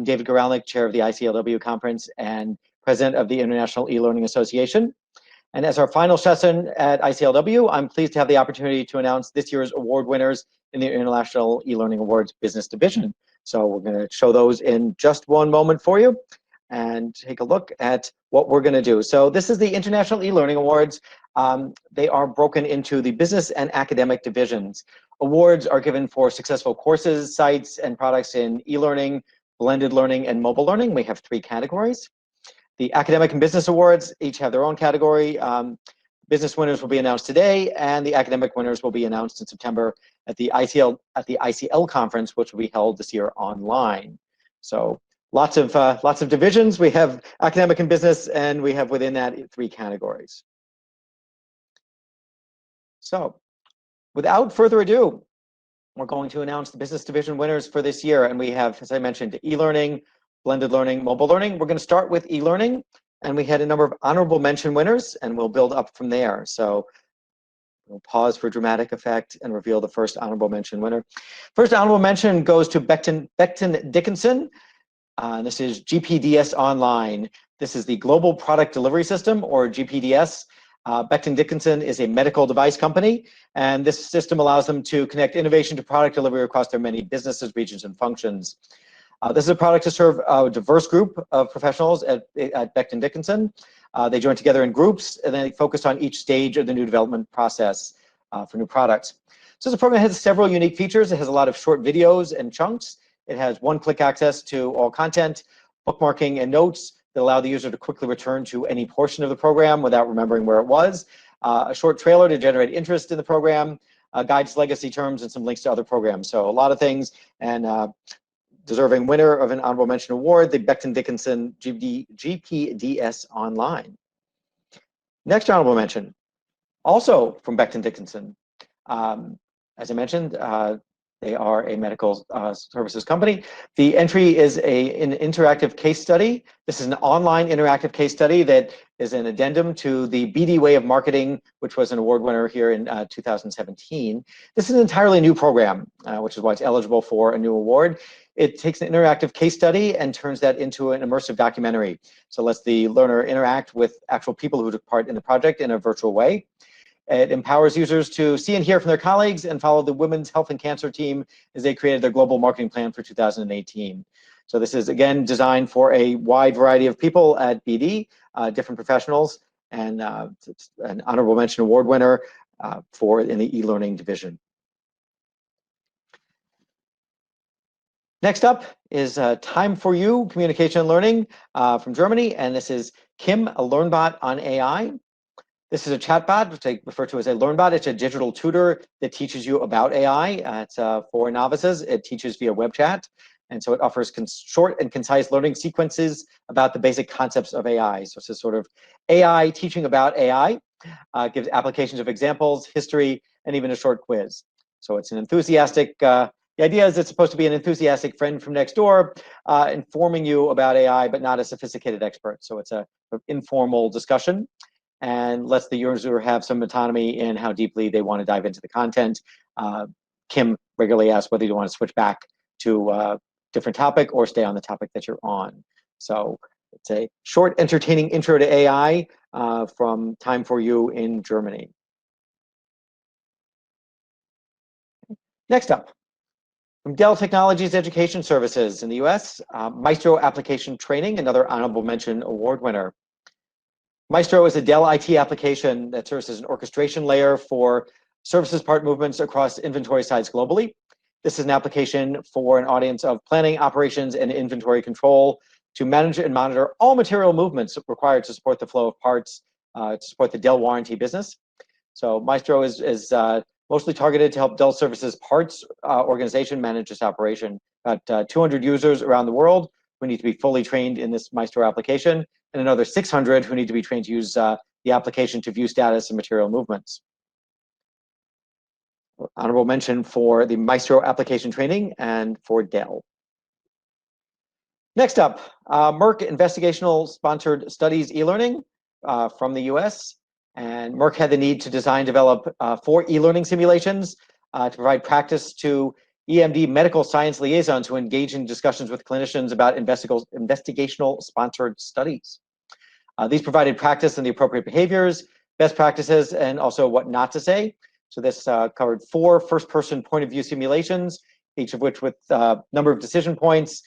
David Goralnik, Chair of the ICLW Conference and President of the International E-Learning Association. And as our final session at ICLW, I'm pleased to have the opportunity to announce this year's award winners in the International E-Learning Awards Business Division. So we're going to show those in just one moment for you and take a look at what we're going to do. So this is the International E-Learning Awards. They are broken into the business and academic divisions. Awards are given for successful courses, sites, and products in e-learning, blended learning, and mobile learning. We have 3 categories. The academic and business awards each have their own category. Business winners will be announced today, and the academic winners will be announced in September at the ICL conference, which will be held this year online. So lots of divisions. We have academic and business, and we have within that 3 categories. So without further ado, we're going to announce the business division winners for this year, and we have, as I mentioned, e-learning, blended learning, mobile learning. We're going to start with e-learning, and we had a number of honorable mention winners, and we'll build up from there. So we'll pause for dramatic effect and reveal the first honorable mention winner. First honorable mention goes to Becton Dickinson. This is GPDS Online. This is the Global Product Delivery System, or GPDS. Becton Dickinson is a medical device company, and this system allows them to connect innovation to product delivery across their many businesses, regions, and functions. This is a product to serve a diverse group of professionals at Becton Dickinson. They join together in groups, and they focus on each stage of the new development process for new products. So the program has several unique features. It has a lot of short videos and chunks. It has one-click access to all content, bookmarking, and notes that allow the user to quickly return to any portion of the program without remembering where it was. A short trailer to generate interest in the program, guides legacy terms, and some links to other programs. So a lot of things, and deserving winner of an honorable mention award, the Becton Dickinson GPDS Online. Next honorable mention, also from Becton Dickinson. As I mentioned, they are a medical services company. The entry is an interactive case study. This is an online interactive case study that is an addendum to the BD Way of Marketing, which was an award winner here in 2017. This is an entirely new program, which is why it's eligible for a new award. It takes an interactive case study and turns that into an immersive documentary. So lets the learner interact with actual people who took part in the project in a virtual way. It empowers users to see and hear from their colleagues and follow the Women's Health and Cancer team as they created their global marketing plan for 2018. So this is, again, designed for a wide variety of people at BD, different professionals, and an honorable mention award winner in the e-learning division. Next up is Time for You Communication and Learning from Germany, and this is Kim, a LearnBot on AI. This is a chatbot, which I refer to as a LearnBot. It's a digital tutor that teaches you about AI. It's for novices. It teaches via web chat, and so it offers short and concise learning sequences about the basic concepts of AI. So it's a sort of AI teaching about AI. Gives applications of examples, history, and even a short quiz. So it's an enthusiastic. The idea is it's supposed to be an enthusiastic friend from next door, informing you about AI, but not a sophisticated expert. So it's an informal discussion and lets the user have some autonomy in how deeply they want to dive into the content. Kim regularly asks whether you want to switch back to a different topic or stay on the topic that you're on. So it's a short, entertaining intro to AI from Time for You in Germany. Next up, from Dell Technologies Education Services in the US, Maestro Application Training, another honorable mention award winner. Maestro is a Dell IT application that serves as an orchestration layer for services part movements across inventory sites globally. This is an application for an audience of planning, operations, and inventory control to manage and monitor all material movements required to support the flow of parts, to support the Dell warranty business. So Maestro is mostly targeted to help Dell Services parts organization manage this operation. About 200 users around the world who need to be fully trained in this Maestro application, and another 600 who need to be trained to use the application to view status and material movements. Honorable mention for the Maestro application training and for Dell. Next up, Merck Investigational Sponsored Studies e-learning from the US. And Merck had the need to develop 4 e-learning simulations to provide practice to EMD medical science liaisons who engage in discussions with clinicians about investigational sponsored studies. These provided practice in the appropriate behaviors, best practices, and also what not to say. So this covered 4 first-person point of view simulations, each of which with a number of decision points.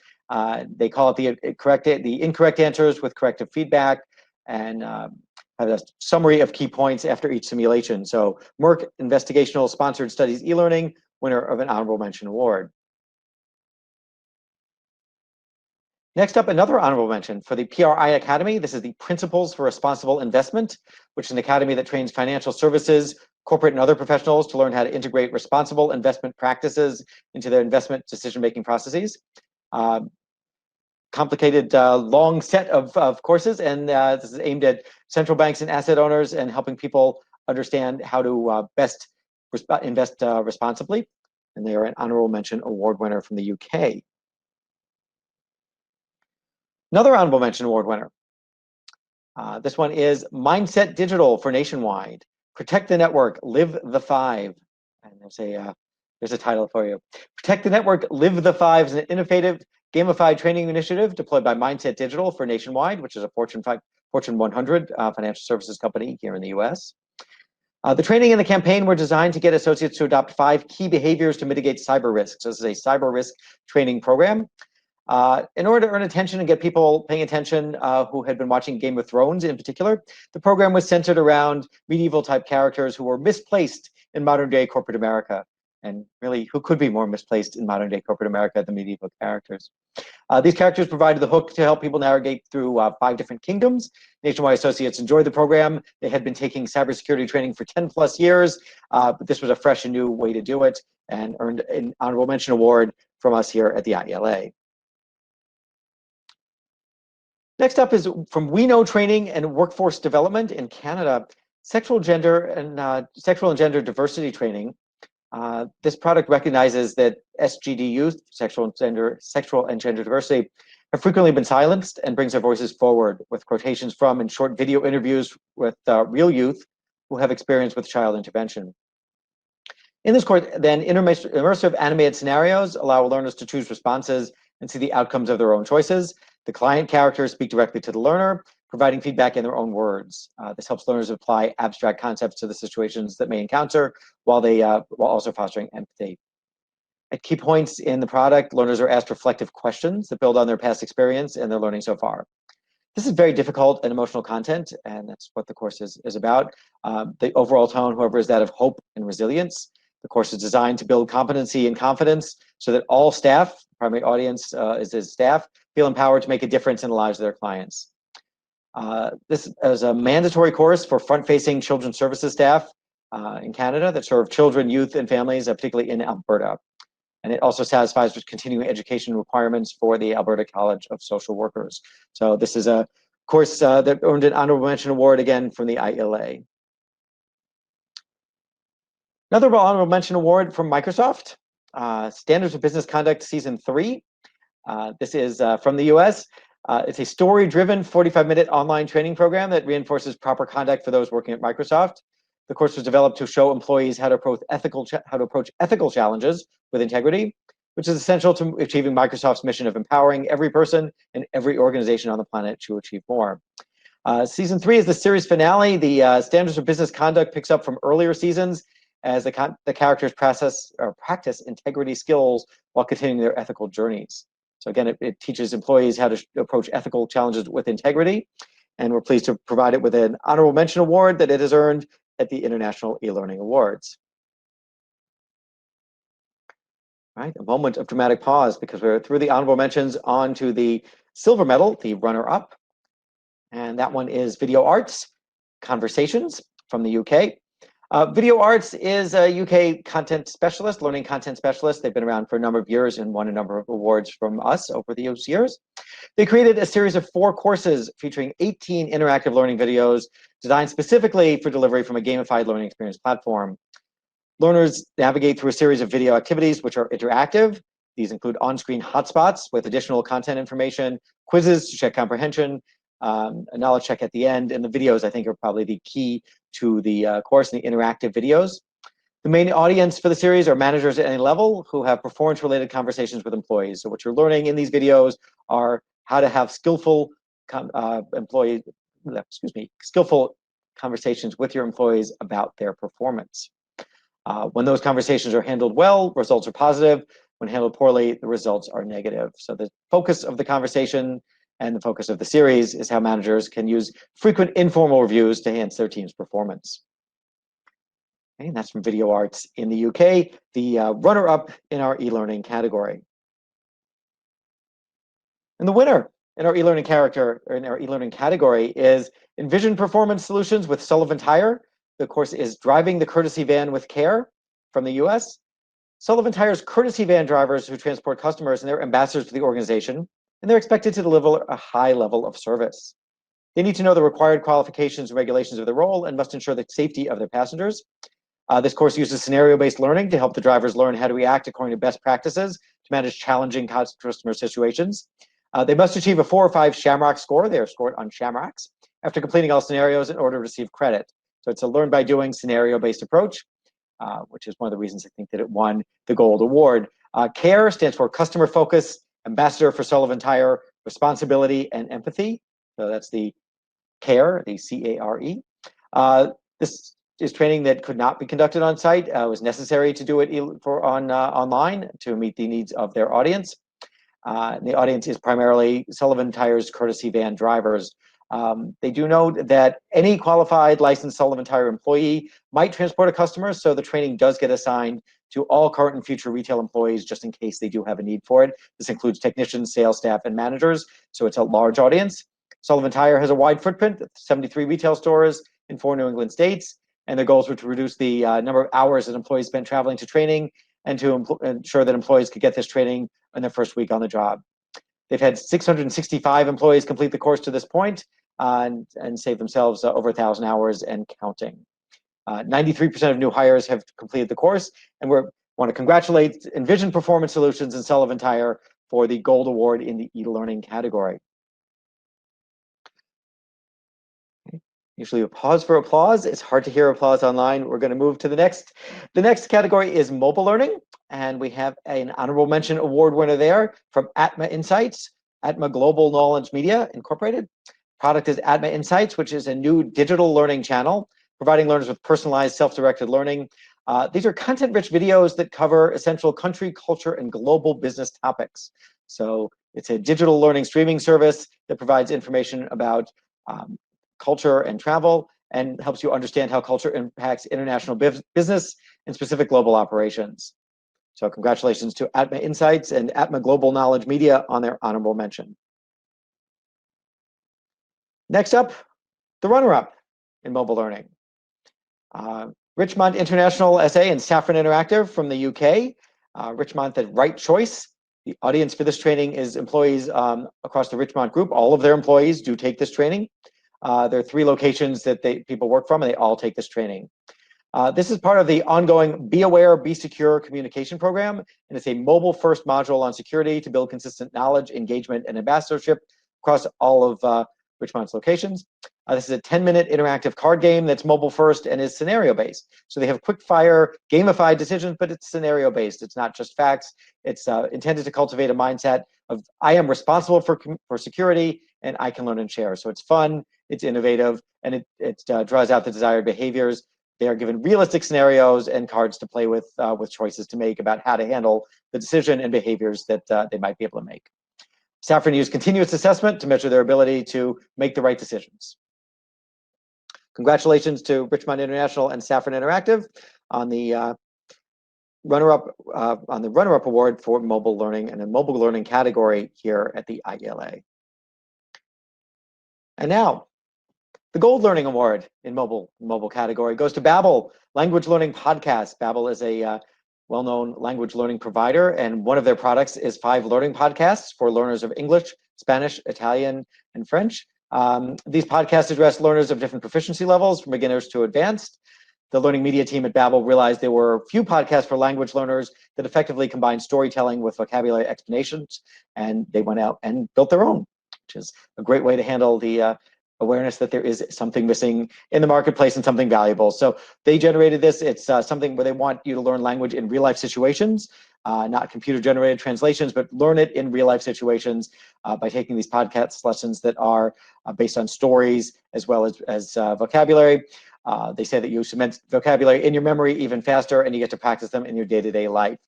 They call it the incorrect answers with corrective feedback, and have a summary of key points after each simulation. So Merck Investigational Sponsored Studies e-learning, winner of an honorable mention award. Next up, another honorable mention for the PRI Academy. This is the Principles for Responsible Investment, which is an academy that trains financial services, corporate and other professionals to learn how to integrate responsible investment practices into their investment decision-making processes. Complicated, long set of courses, and this is aimed at central banks and asset owners and helping people understand how to best invest responsibly. And they are an honorable mention award winner from the UK. Another honorable mention award winner. This one is Mindset Digital for Nationwide. Protect the network, live the 5. And there's a title for you. Protect the network, live the 5 is an innovative gamified training initiative deployed by Mindset Digital for Nationwide, which is a Fortune 100 financial services company here in the US. The training and the campaign were designed to get associates to adopt 5 key behaviors to mitigate cyber risks. So this is a cyber risk training program. In order to earn attention and get people paying attention who had been watching Game of Thrones in particular, the program was centered around medieval type characters who were misplaced in modern day corporate America. And really, who could be more misplaced in modern day corporate America than medieval characters? These characters provided the hook to help people navigate through 5 different kingdoms. Nationwide associates enjoyed the program. They had been taking cybersecurity training for 10 plus years, but this was a fresh and new way to do it, and earned an honorable mention award from us here at the IELA. Next up is from We Know Training and Workforce Development in Canada, sexual and gender diversity training. This product recognizes that SGD youth, sexual and gender diversity, have frequently been silenced, and brings their voices forward with quotations from and short video interviews with real youth who have experience with child intervention. In this course, then, immersive animated scenarios allow learners to choose responses and see the outcomes of their own choices. The client characters speak directly to the learner, providing feedback in their own words. This helps learners apply abstract concepts to the situations that may encounter, while also fostering empathy. At key points in the product, learners are asked reflective questions that build on their past experience and their learning so far. This is very difficult and emotional content, and that's what the course is about. The overall tone, however, is that of hope and resilience. The course is designed to build competency and confidence so that all staff, primary audience is staff, feel empowered to make a difference in the lives of their clients. This is a mandatory course for front-facing children's services staff in Canada that serve children, youth, and families, particularly in Alberta. And it also satisfies with continuing education requirements for the Alberta College of Social Workers. So this is a course that earned an honorable mention award again from the IELA. Another honorable mention award from Microsoft, Standards of Business Conduct Season 3. This is from the US. It's a story-driven 45-minute online training program that reinforces proper conduct for those working at Microsoft. The course was developed to show employees how to approach ethical challenges with integrity, which is essential to achieving Microsoft's mission of empowering every person and every organization on the planet to achieve more. Season 3 is the series finale. The Standards of Business Conduct picks up from earlier seasons as the characters practice integrity skills while continuing their ethical journeys. So again, it teaches employees how to approach ethical challenges with integrity, and we're pleased to provide it with an honorable mention award that it has earned at the International E-Learning Awards. All right, a moment of dramatic pause because we're through the honorable mentions on to the silver medal, the runner-up, and that one is Video Arts Conversations from the UK. Video Arts is a UK content specialist, learning content specialist. They've been around for a number of years and won a number of awards from us over those years. They created a series of 4 courses featuring 18 interactive learning videos designed specifically for delivery from a gamified learning experience platform. Learners navigate through a series of video activities which are interactive. These include on-screen hotspots with additional content information, quizzes to check comprehension, a knowledge check at the end, and the videos, I think, are probably the key to the course and the interactive videos. The main audience for the series are managers at any level who have performance-related conversations with employees. So what you're learning in these videos are how to have skillful skillful conversations with your employees about their performance. When those conversations are handled well, results are positive. When handled poorly, the results are negative. So the focus of the conversation and the focus of the series is how managers can use frequent informal reviews to enhance their team's performance. Okay, and that's from Video Arts in the UK, the runner-up in our e-learning category. And the winner in our e-learning category is Envision Performance Solutions with Sullivan Tire. The course is Driving the Courtesy Van with Care from the US. Sullivan Tire's courtesy van drivers who transport customers and their ambassadors to the organization, and they're expected to deliver a high level of service. They need to know the required qualifications and regulations of their role and must ensure the safety of their passengers. This course uses scenario-based learning to help the drivers learn how to react according to best practices to manage challenging customer situations. They must achieve a 4 or 5 Shamrock score. They are scored on Shamrocks after completing all scenarios in order to receive credit. So it's a learn by doing scenario-based approach, which is one of the reasons I think that it won the Gold Award. CARE stands for Customer Focus, Ambassador for Sullivan Tire, Responsibility and Empathy. So that's the CARE, the C-A-R-E. This is training that could not be conducted on site. It was necessary to do it online to meet the needs of their audience. The audience is primarily Sullivan Tire's courtesy van drivers. They do note that any qualified licensed Sullivan Tire employee might transport a customer, so the training does get assigned to all current and future retail employees just in case they do have a need for it. This includes technicians, sales staff, and managers, so it's a large audience. Sullivan Tire has a wide footprint, 73 retail stores in 4 New England states, and their goals were to reduce the number of hours that employees spent traveling to training and to ensure that employees could get this training in their first week on the job. They've had 665 employees complete the course to this point and save themselves over 1,000 hours and counting. 93% of new hires have completed the course, and we want to congratulate Envision Performance Solutions and Sullivan Tire for the Gold Award in the e-learning category. Usually a pause for applause. It's hard to hear applause online. We're going to move to the next. The next category is mobile learning, and we have an honorable mention award winner there from Atma Insights, Atma Global Knowledge Media Incorporated. Product is Atma Insights, which is a new digital learning channel, providing learners with personalized, self-directed learning. These are content-rich videos that cover essential country, culture, and global business topics. So it's a digital learning streaming service that provides information about culture and travel and helps you understand how culture impacts international business and specific global operations. So congratulations to Atma Insights and Atma Global Knowledge Media on their honorable mention. Next up, the runner-up in mobile learning. Richmond International SA and Saffron Interactive from the UK. Richmond at Right Choice. The audience for this training is employees across the Richmond group. All of their employees do take this training. There are 3 locations that people work from, and they all take this training. This is part of the ongoing Be Aware, Be Secure communication program, and it's a mobile-first module on security to build consistent knowledge, engagement, and ambassadorship across all of Richmond's locations. This is a 10-minute interactive card game that's mobile-first and is scenario-based. So they have quick-fire, gamified decisions, but it's scenario-based. It's not just facts. It's intended to cultivate a mindset of I am responsible for security, and I can learn and share. So it's fun, it's innovative, and it draws out the desired behaviors. They are given realistic scenarios and cards to play with choices to make about how to handle the decision and behaviors that they might be able to make. Saffron used continuous assessment to measure their ability to make the right decisions. Congratulations to Richmond International and Saffron Interactive on the runner-up award for mobile learning and the mobile learning category here at the IELA. And now, the Gold Learning Award in mobile category goes to Babbel Language Learning Podcast. Babbel is a well-known language learning provider, and one of their products is 5 learning podcasts for learners of English, Spanish, Italian, and French. These podcasts address learners of different proficiency levels, from beginners to advanced. The learning media team at Babbel realized there were few podcasts for language learners that effectively combine storytelling with vocabulary explanations, and they went out and built their own, which is a great way to handle the awareness that there is something missing in the marketplace and something valuable. So they generated this. It's something where they want you to learn language in real life situations, not computer generated translations, but learn it in real life situations by taking these podcast lessons that are based on stories as well as vocabulary. They say that you cement vocabulary in your memory even faster, and you get to practice them in your day-to-day life.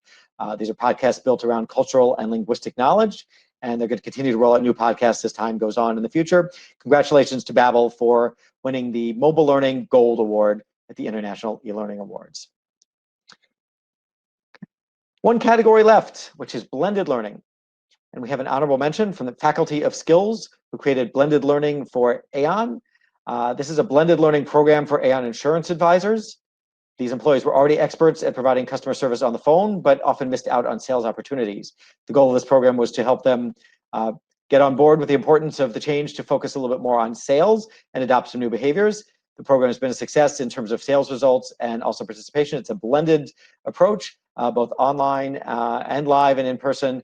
These are podcasts built around cultural and linguistic knowledge, and they're going to continue to roll out new podcasts as time goes on in the future. Congratulations to Babbel for winning the Mobile Learning Gold Award at the International E-Learning Awards. One category left, which is blended learning. And we have an honorable mention from the Faculty of Skills, who created blended learning for Aon. This is a blended learning program for Aon insurance advisors. These employees were already experts at providing customer service on the phone, but often missed out on sales opportunities. The goal of this program was to help them get on board with the importance of the change to focus a little bit more on sales and adopt some new behaviors. The program has been a success in terms of sales results and also participation. It's a blended approach, both online and live and in person.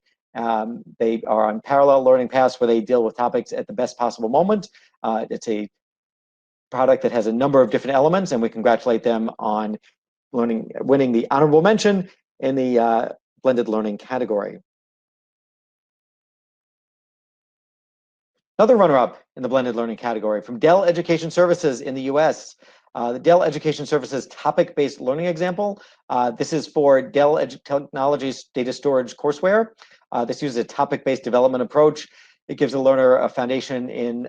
They are on parallel learning paths where they deal with topics at the best possible moment. It's a product that has a number of different elements, and we congratulate them on winning the honorable mention in the blended learning category. Another runner-up in the blended learning category from Dell Education Services in the US. The Dell Education Services topic-based learning example. This is for Dell Technologies data storage courseware. This uses a topic-based development approach. It gives a learner a foundation in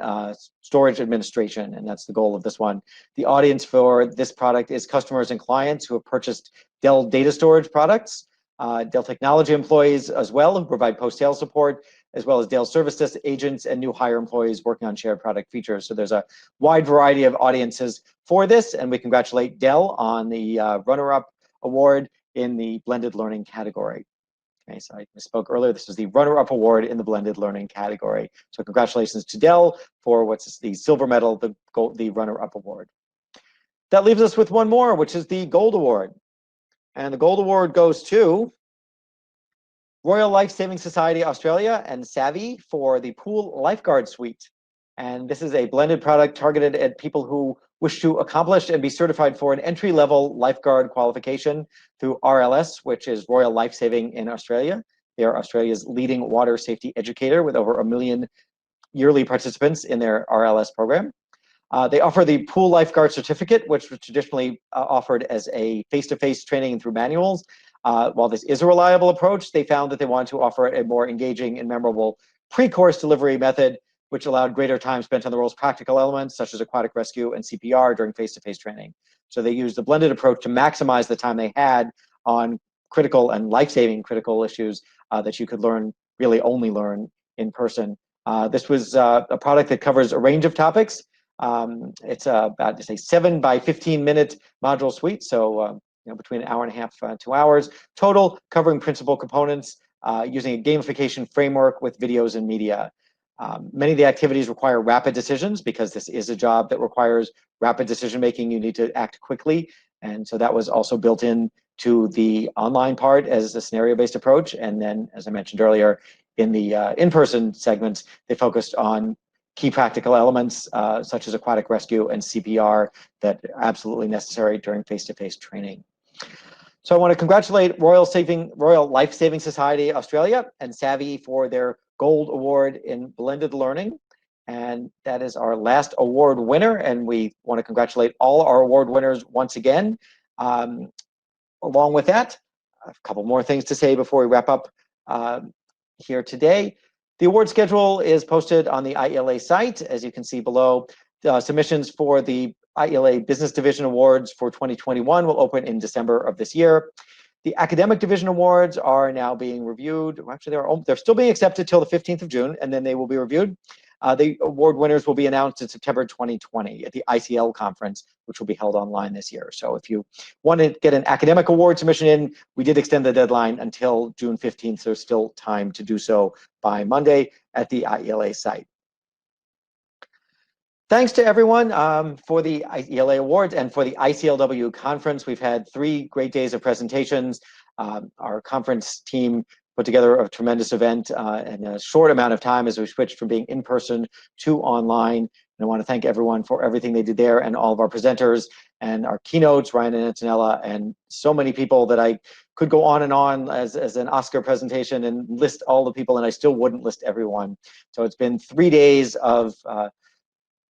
storage administration, and that's the goal of this one. The audience for this product is customers and clients who have purchased Dell data storage products, Dell Technology employees as well, who provide post-sale support, as well as Dell service desk agents and new hire employees working on shared product features. So there's a wide variety of audiences for this, and we congratulate Dell on the runner-up award in the blended learning category. Okay, so I misspoke earlier. This is the runner-up award in the blended learning category. So congratulations to Dell for what's the silver medal, the runner-up award. That leaves us with one more, which is the gold award. And the gold award goes to Royal Life Saving Society Australia and Savvy for the Pool Lifeguard Suite. And this is a blended product targeted at people who wish to accomplish and be certified for an entry-level lifeguard qualification through RLS, which is Royal Life Saving in Australia. They are Australia's leading water safety educator with over 1 million yearly participants in their RLS program. They offer the Pool Lifeguard Certificate, which was traditionally offered as a face-to-face training through manuals. While this is a reliable approach, they found that they wanted to offer a more engaging and memorable pre-course delivery method, which allowed greater time spent on the role's practical elements, such as aquatic rescue and CPR during face-to-face training. So they used a blended approach to maximize the time they had on critical and life-saving critical issues that you could really only learn in person. This was a product that covers a range of topics. It's about, to say, 7 by 15-minute module suite, so between an hour and a half, 2 hours total, covering principal components using a gamification framework with videos and media. Many of the activities require rapid decisions because this is a job that requires rapid decision-making. You need to act quickly, and so that was also built in to the online part as a scenario-based approach. And then, as I mentioned earlier, in the in-person segments, they focused on key practical elements such as aquatic rescue and CPR that are absolutely necessary during face-to-face training. So I want to congratulate Royal Life Saving Society Australia and Savvy for their Gold Award in Blended Learning. And that is our last award winner. And we want to congratulate all our award winners once again. Along with that, a couple more things to say before we wrap up here today. The award schedule is posted on the IELA site, as you can see below. Submissions for the IELA Business Division Awards for 2021 will open in December of this year. The Academic Division Awards are now being reviewed. Actually, they're still being accepted till the 15th of June, and then they will be reviewed. The award winners will be announced in September 2020 at the ICL conference, which will be held online this year. So if you want to get an academic award submission in, we did extend the deadline until June 15th, so there's still time to do so by Monday at the IELA site. Thanks to everyone for the IELA Awards and for the ICLW conference. We've had 3 great days of presentations. Our conference team put together a tremendous event in a short amount of time as we switched from being in person to online. And I want to thank everyone for everything they did there, and all of our presenters and our keynotes, Ryan and Antonella, and so many people that I could go on and on as an Oscar presentation and list all the people, and I still wouldn't list everyone. So it's been 3 days of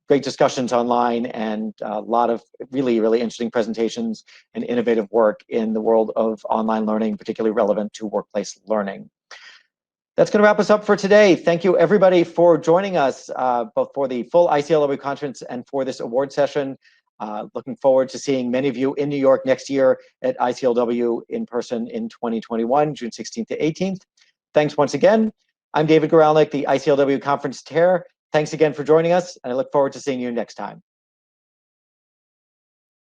great discussions online and a lot of really, really interesting presentations and innovative work in the world of online learning, particularly relevant to workplace learning. That's going to wrap us up for today. Thank you, everybody, for joining us, both for the full ICLW conference and for this award session. Looking forward to seeing many of you in New York next year at ICLW in person in 2021, June 16th to 18th. Thanks once again. I'm David Goralnik, the ICLW conference chair. Thanks again for joining us, and I look forward to seeing you next time.